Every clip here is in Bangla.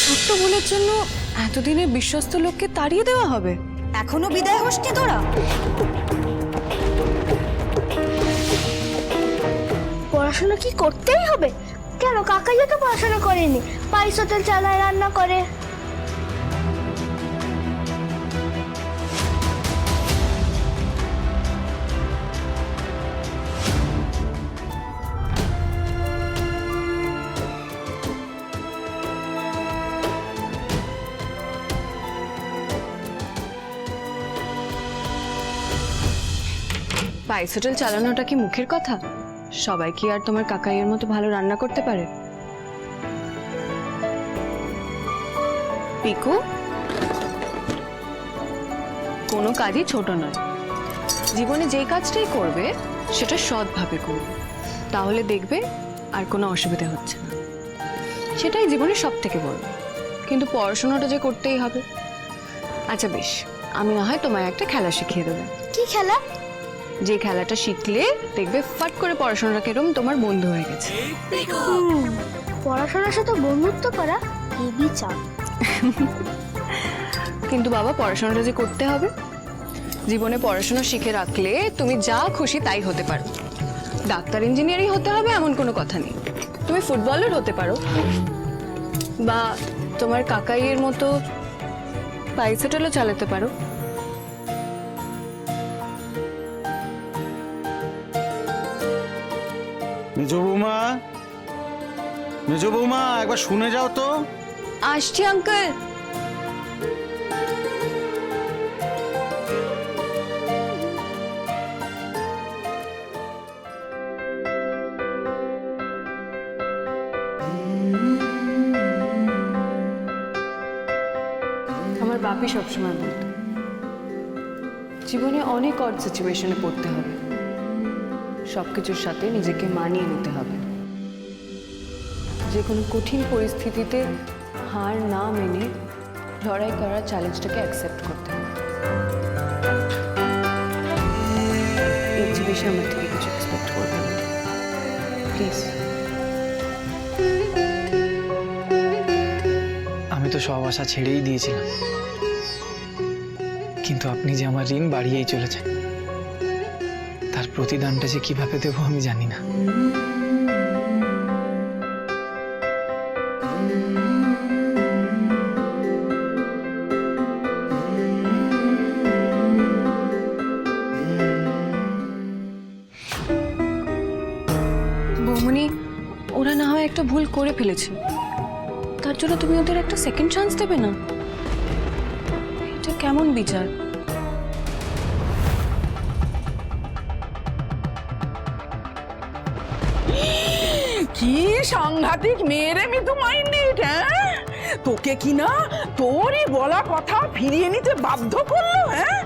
ছোট্ট ভুলের জন্য এতদিনের বিশ্বস্ত লোককে তাড়িয়ে দেওয়া হবে? এখনো বিদায় হসনি তোরা? পড়াশোনা কি করতেই হবে? কেন কাকাইয়া তো পড়াশোনা করেনি, পাইস হোটেল চালায়, রান্না করে। পাইস হোটেল চালানোটা কি মুখের কথা? সবাই কি আর তোমার কাকাইয়ের মতো ভালো রান্না করতে পারে? পিকু, কোনো কাজই ছোট নয়। জীবনে যে কাজটাই করবে সেটা সৎভাবে করবে, তাহলে দেখবে আর কোনো অসুবিধা হচ্ছে না। সেটাই জীবনের সব থেকে বড়। কিন্তু পড়াশোনাটা যে করতেই হবে। আচ্ছা বেশ, আমি না হয় তোমায় একটা খেলা শিখিয়ে দেবো। কি খেলা? যে খেলাটা শিখলে দেখবে ফাট করে পড়াশোনাটা কেরম তোমার বন্ধু হয়ে গেছে। পড়াশোনার সাথে বন্ধুত্ব করা হেবি চাপ। কিন্তু বাবা, পড়াশোনাটা যে করতে হবে। জীবনে পড়াশোনা শিখে রাখলে তুমি যা খুশি তাই হতে পারো। ডাক্তার ইঞ্জিনিয়ারই হতে হবে এমন কোনো কথা নেই। তুমি ফুটবলার হতে পারো, বা তোমার কাকাইয়ের মতো পাইস হোটেলও চালাতে পারো। মেজো বৌমা, মেজো বৌমা, একবার শুনে যাও তো। আসছি আঙ্কেল। আমার বাপি সবসময় বলতো, জীবনে অনেক অড সিচুয়েশনে পড়তে হবে, সবকিছুর সাথে নিজেকে মানিয়ে নিতে হবে। যে কোনো কঠিন পরিস্থিতিতে হার না মেনে লড়াই করার চ্যালেঞ্জটাকে অ্যাকসেপ্ট করতে হবে। এর যে বেশি আমার থেকে কিছু এক্সপেক্ট করবে না, প্লিজ। আমি তো সব আশা ছেড়েই দিয়েছিলাম, কিন্তু আপনি যে আমার ঋণ বাড়িয়েই চলেছেন, তার প্রতিদানটা যে কিভাবে দেবো আমি জানি না। বৌমনি, ওরা না হয় একটা ভুল করে ফেলেছে, তার জন্য তুমি ওদের একটা সেকেন্ড চান্স দেবে না? এটা কেমন বিচার? কি সাংঘাতিক মেয়েরে মিতু মাইন্ডেড, হ্যাঁ? তোকে কি না তোরই বলা কথা ফিরিয়ে নিতে বাধ্য করলো, হ্যাঁ?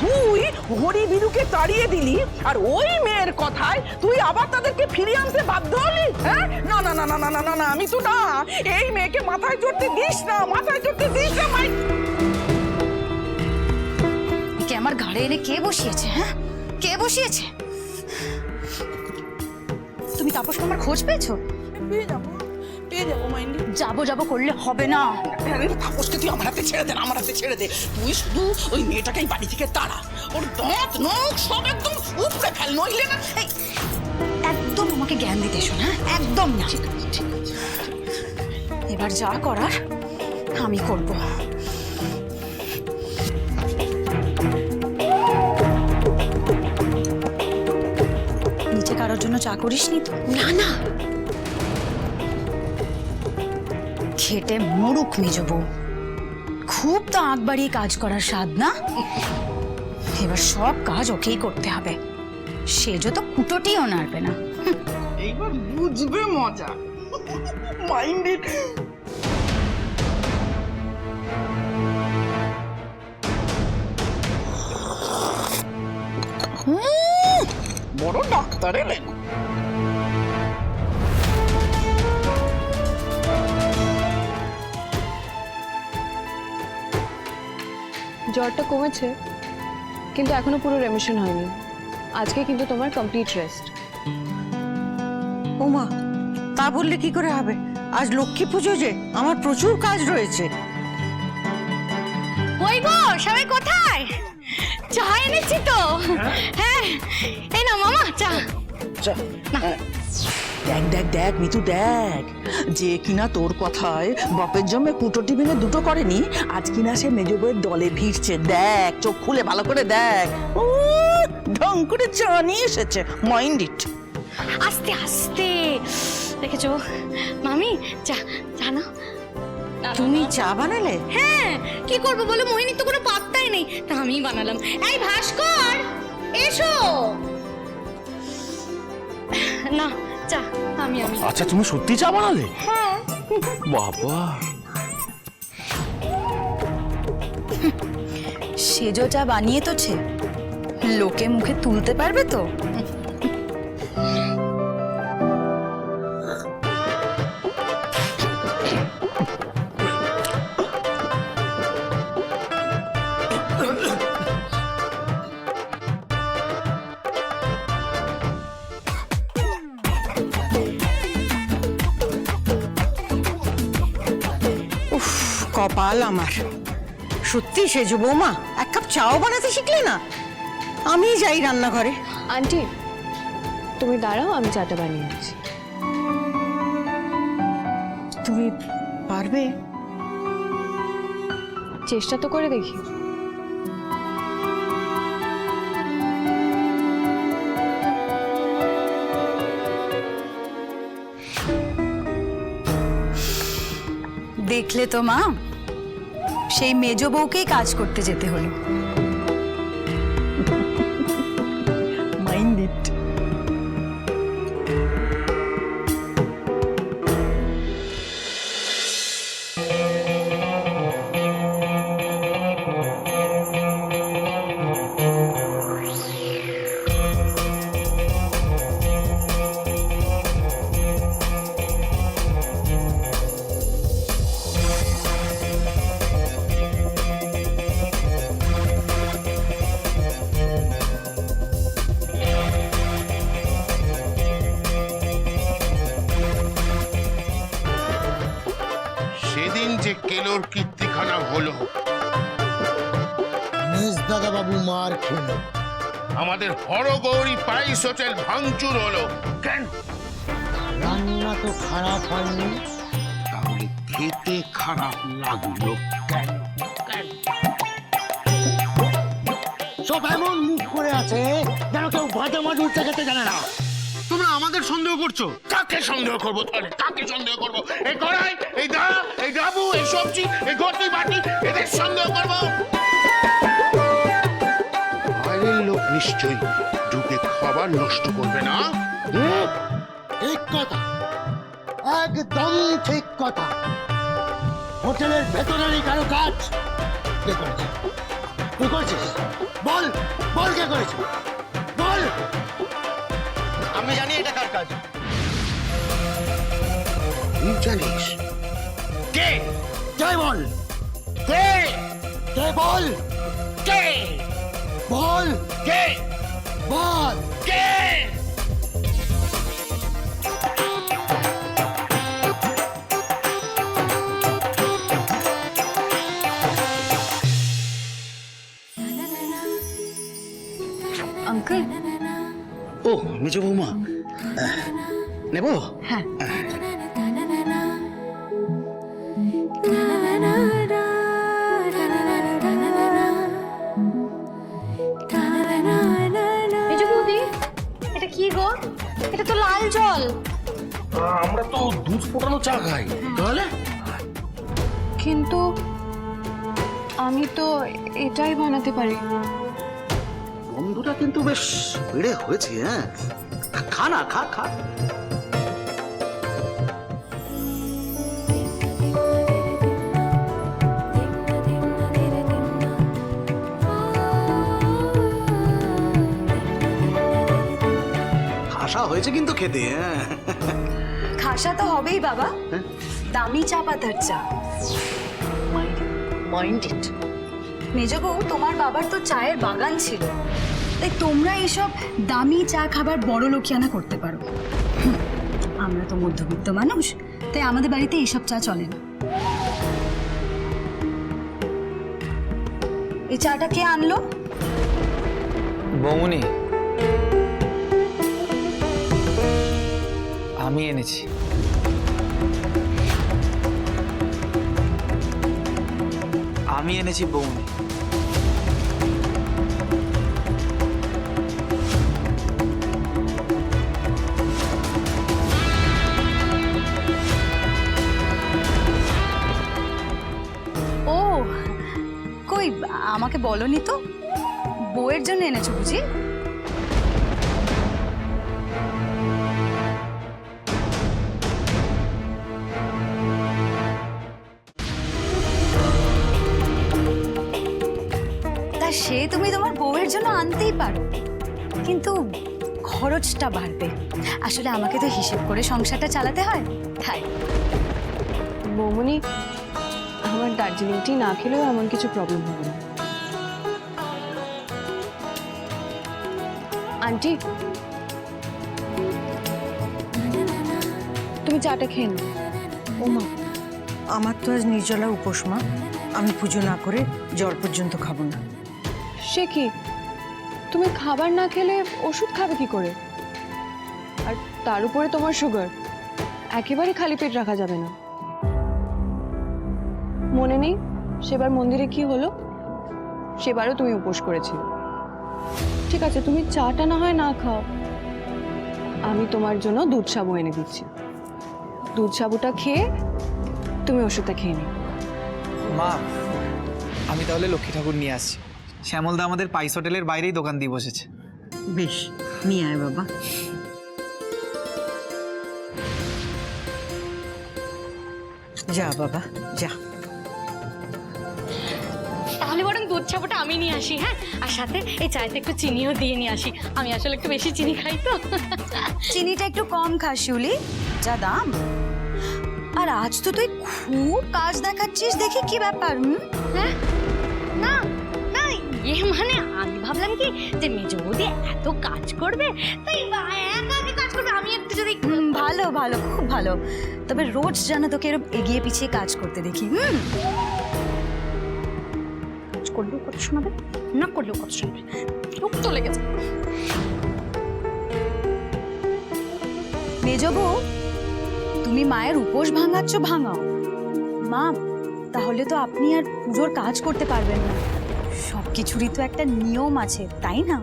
তুই হরি বিরুকে তাড়িয়ে দিলি, আর ওই মেয়ের কথায় তুই আবার তাদেরকে ফিরিয়ে আনতে বাধ্য হলি, হ্যাঁ? না না না না না না না না, আমি তো না, এই মেয়েকে মাথায় চড়তে দিস না, মাথায় চড়তে দিস না। কে আমার ঘাড়ে এনে কে বসিয়েছে? হ্যাঁ, কে বসিয়েছে? তুমি তাপস আমার খোঁজ পেয়েছো? পেয়ে যাবো মাইন্ডি। যাবো যাবো করলে হবে না। তাপসকে তুই আমার হাতে ছেড়ে দে, আমার হাতে ছেড়ে দে। তুই শুধু ওই মেয়েটাকে বাড়ি থেকে তাড়া, ওর দাঁত নখ সব একদম উপড়ে ফেল, নইলে না। একদম আমাকে জ্ঞান দিতে এসো না, একদম না। এবার যা করার আমি করব। নিচে কারোর জন্য চা করিসনি তো? না না, খেটে মরুক মেজো বউ, খুব তো আগ বাড়িয়ে কাজ করার স্বাদ না? এবার সব কাজ ওকেই করতে হবে, সে যত কুটোটিও নাড়বে না। এইবার বুঝবে মজা মাইন্ডেড। বড় ডাক্তার এলেন। জ্বরটা কমেছে, কিন্তু এখনো পুরো রেমিশন হয়নি। আজকে কিন্তু তোমার কমপ্লিট রেস্ট। ওমা, তা বললে কি করে হবে? আজ লক্ষ্মী পুজো, যে আমার প্রচুর কাজ রয়েছে। ওই গো, সবাই কোথায়? চা এনেছি তো। হ্যাঁ, এই না মামা চা। দেখ দেখ দেখ মিতু, দেখ, যে কিনা তোর কথায় বাপের জন্মে কুটো টিফিনে দুটো করেনি, আজ কিনা সে মেজ বউয়ের দলে ভিড়ছে। দেখ, চোখ খুলে ভালো করে দেখ। ও ঢং করে চা নিয়ে এসেছে, মাইন্ড ইট। আস্তে আস্তে, দেখেছো মামি? চা জানো, তুমি চা বানালে? হ্যাঁ, কি করবো বলো, মোহিনী তো কোনো পাত্তাই নেই, তা আমিই বানালাম। এই ভাস্কর, এসো না, চা আমি। আচ্ছা, তুমি সত্যি চা বানালে? হ্যাঁ। বাবা, সেজো চা বানিয়ে তোছে, লোকে মুখে তুলতে পারবে তো? উফ, কপাল আমার। সত্যি সেজো বৌমা, এক কাপ চাও বানাতে শিখলে না? আমি যাই রান্নাঘরে। আন্টি, তুমি দাঁড়াও, আমি চাটা বানিয়ে আনছি। তুমি পারবে? চেষ্টা তো করে দেখি। দেখলে তো মা, সেই মেজ বউকেই কাজ করতে যেতে হলো। Mind it. সেদিন যে কেলোর কীর্তিখানা হলো, দাদা বাবু মার খেলো, আমাদের হরগৌরী পাইস হোটেল ভাঙচুর হলো, কেন? রান্না তো খারাপ হয়নি, তাহলে খেতে খারাপ লাগলো কেন? সব এমন মুখ করে আছে যেন কেউ ভাজা মাছ উঠতে খেতে জানে না। তোমরা আমাদের সন্দেহ করছো? কাকে সন্দেহ করবো তাহলে? কাকে সন্দেহ করবো? এই কড়াই, এই দা, এই ডাবু, এই সবজি, এই ঘটি বাটি, এদের সন্দেহ করবো? বাইরের লোক নিশ্চয়ই ঢুকে খাবার নষ্ট করবে না। ঠিক কথা, একদম ঠিক কথা। হোটেলের ভেতরেরই কারো কাজ। কে করেছে? তুই করেছিস? বল, বল কে করেছে? বল। আমি জানি এটা কার কাজ। তুই জানিস? কে? কে বল? কে? কে বল? কে? বল, কে? বল। কে? আঙ্কেল, ও মেজ বৌমা, নেব? হ্যাঁ। মেজ বৌদি, এটা কি গো? এটা তো লাল জল। আমরা তো দুধ ফোটানো চা খাই, তাহলে? কিন্তু আমি তো এটাই বানাতে পারি। বন্ধুটা কিন্তু বেশ বেড়ে হয়েছে। হ্যাঁ, খা না, খা খা। খাসা হয়েছে কিন্তু খেতে। হ্যাঁ, খাসা তো হবেই বাবা, দামি চা পাতার চা। Mind it. মেজ বউ, তোমার বাবার তো চায়ের বাগান ছিল, তাই তোমরা এইসব দামি চা খাবার বড় লোকিয়ানা করতে পারো। আমরা তো মধ্যবিত্ত মানুষ, তাই আমাদের বাড়িতে এইসব চা চলে না। এই চাটা কে আনলো? বৌমনি, আমি এনেছি। আমি এনেছি বৌমনি। ও কই, আমাকে বলনি তো। বউয়ের জন্য এনেছো বুঝি? তা সে তুমি তোমার বউয়ের জন্য আনতেই পারো, কিন্তু খরচটা বাড়বে। আসলে আমাকে তো হিসেব করে সংসারটা চালাতে হয়, তাই। বৌমনি, আমার দার্জিলিং টি না খেলেও এমন কিছু প্রবলেম হবে না। আন্টি, তুমি চাটা খেয়ে নাও। ওমা, আমার তো আজ নির্জলা উপোস মা। আমি পুজো না করে জল পর্যন্ত খাবো না। সে কি, তুমি খাবার না খেলে ওষুধ খাবে কি করে? আর তার উপরে তোমার সুগার, একেবারে খালি পেট রাখা যাবে না। মনে নেই সেবার মন্দিরে কি হলো? সেবারও তুমি উপোস করেছিলে। ঠিক আছে, তুমি চাটা না হয় না খাও, আমি তোমার জন্য দুধ সাবু এনে দিচ্ছি। দুধ সাবুটা খেয়ে তুমি ওষুধটা খেয়ে নিও। মা, আমি তাহলে লক্ষ্মী ঠাকুর নিয়ে আসছি। শ্যামলদা আমাদের পাইস হোটেলের বাইরেই দোকান দিয়ে বসেছে। বেশ, নিয়ে আয় বাবা। যা বাবা যা। তাহলে বরং দুধ চাপটা আমি নিয়ে আসি, হ্যাঁ? আর সাথে এই চায়তে একটু চিনিও দিয়ে নিয়ে আসি। আমি আসলে একটু বেশি চিনি খাই তো। চিনিটা একটু কম খাস শিউলি, যা দাম। আর আজ তো তুই খুব কাজ দেখাচ্ছিস, দেখি কি ব্যাপার? হ্যাঁ, না না, মানে আমি ভাবলাম কি যে মেজ বৌদি এত কাজ করবে, তাই একা কাজ করবে, আমি একটু যদি ভালো ভালো, খুব ভালো। তবে রোজ যেন তোকে এরকম এগিয়ে পিছিয়ে কাজ করতে দেখি। করলেও কথা শোনাবে, না করলেও কথা শোনাবে, খুব চলে গেছে। মেজ বউ, তুমি মায়ের উপোস ভাঙাচ্ছ, ভাঙাও। মা, তাহলে তো আপনি আর পুজোর কাজ করতে পারবেন না। সবকিছুরই তো একটা নিয়ম আছে, তাই না?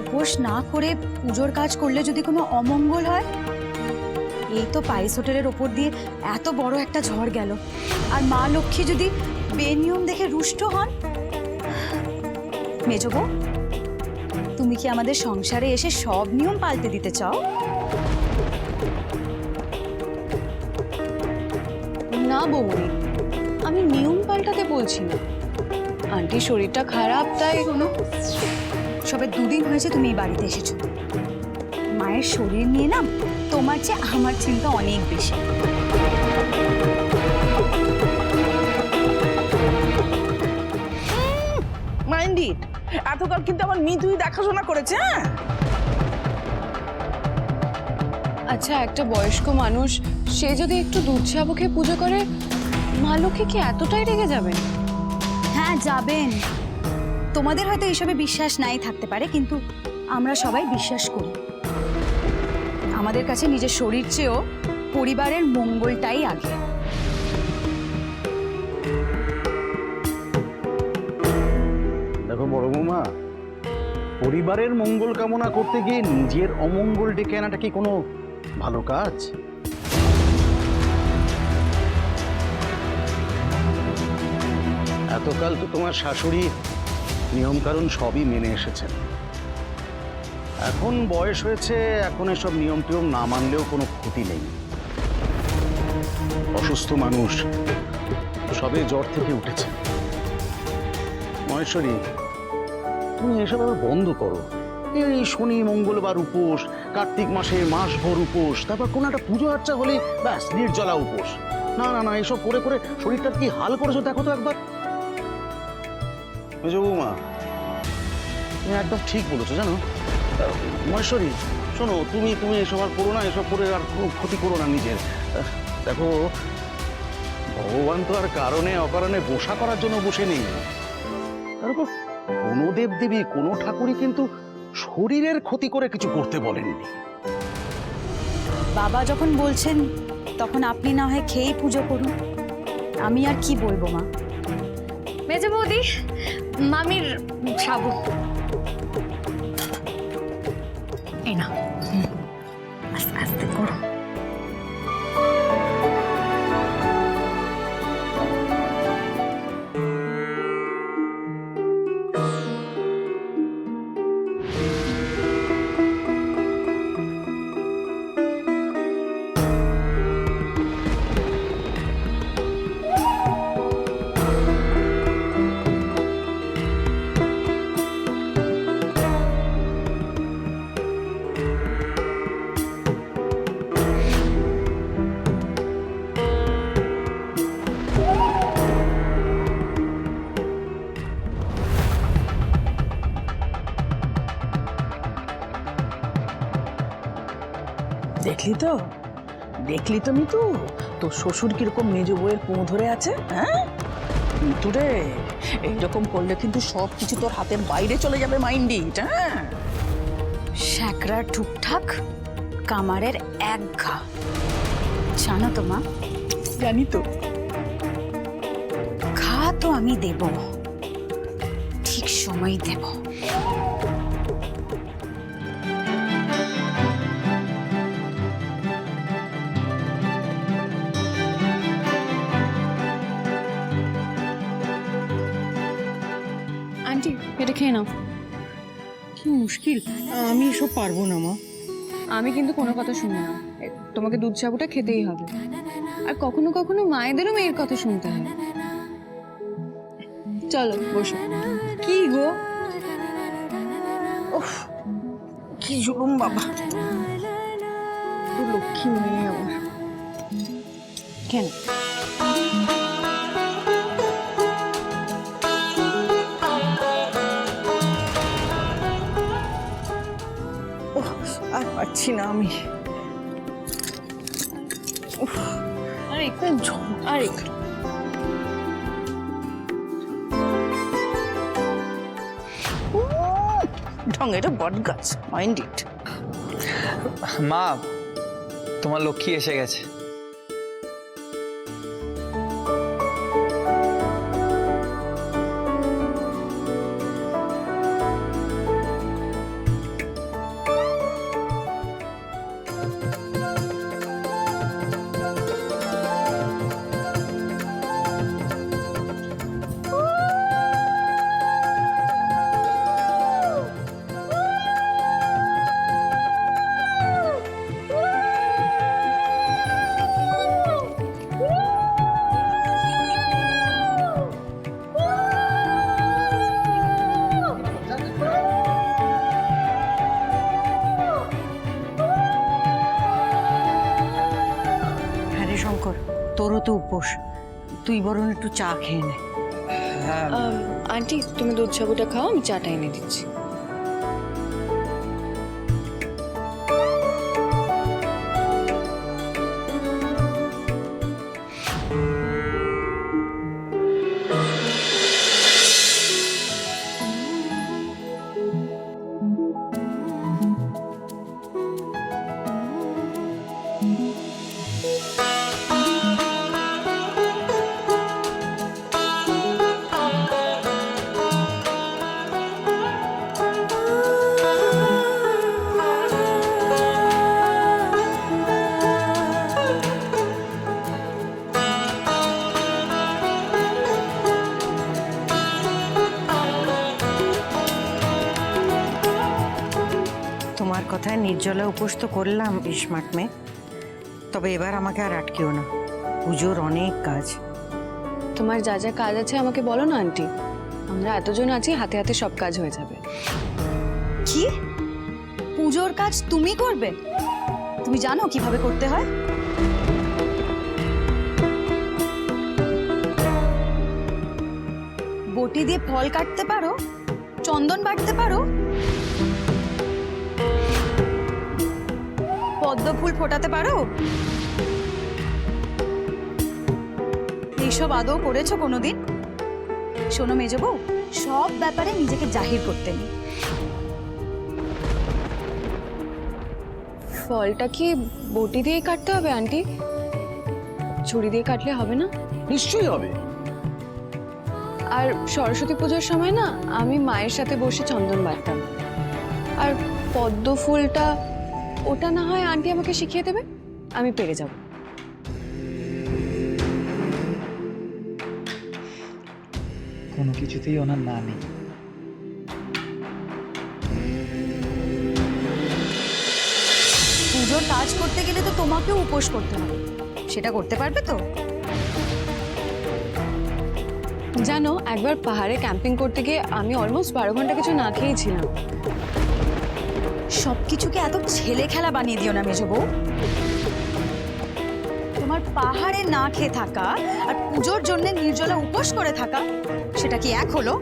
উপোস না করে পুজোর কাজ করলে যদি কোনো অমঙ্গল হয়, এই তো পাইস হোটেলের ওপর দিয়ে এত বড় একটা ঝড় গেল, আর মা লক্ষ্মী যদি বেনিয়ম দেখে রুষ্ট হন। মেজ বউ, তুমি কি আমাদের সংসারে এসে সব নিয়ম পাল্টে দিতে চাও? না বৌমনি, আমি নিয়ম পাল্টাতে বলছি না। আন্টির শরীরটা খারাপ, তাই। শোনো, সবে 2 দিন হয়েছে তুমি এই বাড়িতে এসেছো। মায়ের শরীর নিয়ে না তোমার চেয়ে আমার চিন্তা অনেক বেশি। মাইন্ড ইট, এতকাল কিন্তু আমার মিতুই দেখাশোনা করেছে। হ্যাঁ, আচ্ছা, একটা বয়স্ক মানুষ সে যদি একটু দুধ সাবু খেয়ে পুজো করে, মা লক্ষ্মী কি এতটাই রেগে যাবেন? হ্যাঁ, যাবেন। তোমাদের হয়তো এইসবে বিশ্বাস নাই থাকতে পারে, কিন্তু আমরা সবাই বিশ্বাস করি। আমাদের কাছে নিজের শরীর চেয়েও পরিবারের মঙ্গলটাই আগে। দেখো বড় বৌমা, পরিবারের মঙ্গল কামনা করতে গিয়ে নিজের অমঙ্গল ডেকে আনাটা কি কোনো ভালো কাজ? এতকাল তো তোমার শাশুড়ি নিয়মকানুন সবই মেনে এসেছেন। এখন বয়স হয়েছে, এখন এসব নিয়ম টিয়ম না মানলেও কোনো ক্ষতি নেই। অসুস্থ মানুষ, সবে জ্বর থেকে উঠেছে। মহেশ্বরী, তুমি এসব আবার বন্ধ করো। এই শনি মঙ্গলবার উপোস, কার্তিক মাসে মাসভর উপোস, তারপর কোনো একটা পুজো আর্চা হলে ব্যাস নির্জলা উপোস। না না না, এসব করে করে শরীরটা কি হাল করেছো দেখো তো একবার। মেজ বৌমা, তুমি একদম ঠিক বলেছো জানো। মহেশ্বরী, শোনো, তুমি তুমি এসব আর করো না, এসব করে আর কোনো ক্ষতি করো না নিজের। দেখো, ভগবান তো আর কারণে অকারণে বসা করার জন্য বসে নেই। তারপর কোনো দেবদেবী, কোনো ঠাকুরই কিন্তু শরীরের ক্ষতি করে কিছু করতে বলেননি। বাবা যখন বলছেন তখন আপনি না হয় খেয়েই পুজো করুন, আমি আর কি বলবো মা। মেজো বৌদি, মামির সাবু। এই না, আস্তে আস্তে করো। দেখলি তো, দেখলি তো মিতু, তোর শ্বশুর কিরকম মেজ বউয়ের পুঁ ধরে আছে। হ্যাঁ মিতু রে, এইরকম করলে কিন্তু সব কিছু তোর হাতের বাইরে চলে যাবে মাইন্ডিট। হ্যাঁ, শ্যাকরা ঠিকঠাক, কামারের এক ঘা, জানো তো মা। জানি তো। ঘা তো আমি দেব, ঠিক সময় দেব। আন্টি, এটা খেয়ে নাও। কি মুশকিল, আমি এসব পারবো না মা। আমি কিন্তু কোনো কথা শুনি না, তোমাকে দুধ সাবুটা খেতেই হবে। আর কখনো কখনো মায়েদেরও মেয়ের কথা শুনতে হয়। চলো বসো। কি গো, কি জুলুম বাবা, তো লক্ষ্মী মেয়ে আমার। কেন আর পাচ্ছি না আমি। আর একটু আর একটু। ঢঙের বট গাছ, মাইন্ডিট। মা, তোমার লক্ষ্মী এসে গেছে। হ্যাঁ রে শঙ্কর, তোরও তো উপোস, তুই বরং একটু চা খেয়ে নে। হ্যাঁ, আন্টি, তুমি দুধ সাবুটা খাও, আমি চাটা এনে দিচ্ছি। তোমার কথায় নির্জলা উপোস তো করলাম স্মার্ট মেয়ে, তবে এবার আমাকে আর আটকেও না, পুজোর অনেক কাজ। তোমার যা যা কাজ আছে আমাকে বলো না আন্টি, আমরা এতজন আছি, হাতে হাতে সব কাজ হয়ে যাবে। কি পুজোর কাজ তুমি করবে? তুমি জানো কিভাবে করতে হয়? বটি দিয়ে ফল কাটতে পারো, চন্দন বাটতে পারো? পদ্ম ফুল ফোটাতে পারো? এইসব আদৌ করেছো কোনোদিন? শোনো মেজো বউ, সব ব্যাপারে নিজেকে জাহির করতে নেই। ফলটা কি বটি দিয়ে কাটতে হবে আন্টি? ছুরি দিয়ে কাটলে হবে না? নিশ্চয়ই হবে। আর সরস্বতী পুজোর সময় না আমি মায়ের সাথে বসে চন্দন বাটতাম। আর পদ্ম ফুলটা ওটা না হয় আন্টি আমাকে শিখিয়ে দেবে, আমি পেরে যাব। কোনো কিছুতেই ওনার না নেই। পুজোর কাজ করতে গেলে তো তোমাকেও উপোস করতে হবে, সেটা করতে পারবে তো? জানো, একবার পাহাড়ে ক্যাম্পিং করতে গিয়ে আমি অলমোস্ট 12 ঘন্টা কিছু না খেয়েছিলাম। সবকিছুকে এত ছেলে খেলা বানিয়ে দিও না মেজো বউ। তোমার পাহাড়ে না খেয়ে থাকা আর পুজোর জন্য নির্জলা উপোস করে থাকা, সেটা কি এক হলো?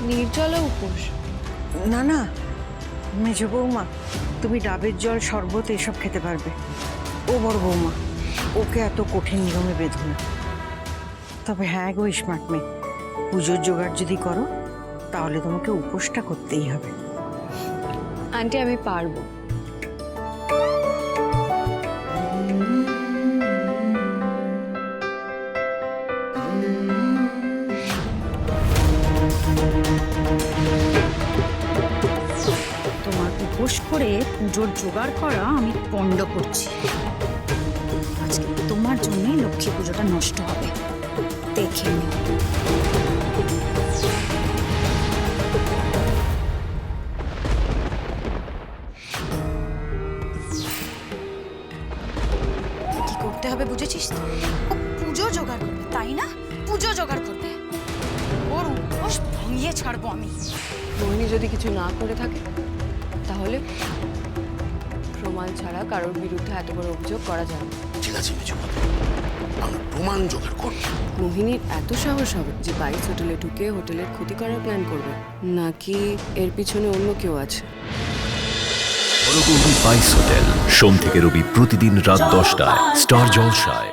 নির্জলা উপোস? না না মেজো বৌমা, তুমি ডাবের জল, শরবত এসব খেতে পারবে। ও বড় বৌমা, ওকে এত কঠিন নিয়মে বেঁধো না। তবে হ্যাঁ গো স্মার্ট মেয়ে, পুজোর জোগাড় যদি করো তাহলে তোমাকে উপোসটা করতেই হবে। আন্টি আমি পারবো। তোমার উপোস করে পুজোর জোগাড় করা আমি পণ্ড করছি। আজকে তোমার জন্যই লক্ষ্মী পুজোটা নষ্ট হবে, দেখে নিও। কি করতে হবে বুঝেছিস তো? ও পুজো জোগাড় করবে, তাই না? পুজো জোগাড় করবে, ওর উপোস ভাঙিয়ে ছাড়বো আমি। মোহিনী যদি কিছু না করে থাকে তাহলে প্রমাণ ছাড়া কারোর বিরুদ্ধে এত বড় অভিযোগ করা যায় না। ঠিক আছে মেজবৌদি, আমরা প্রমাণ জোগাড় করবো। মোহিনীর এত সাহস হবে যে 22 হোটেলে ঢুকে হোটেলের ক্ষতি করার প্ল্যান করবে, নাকি এর পিছনে অন্য কেউ আছে? বড় গৌরী 22 হোটেল, সোম থেকে রবি প্রতিদিন রাত 10টায় স্টার জলসায়।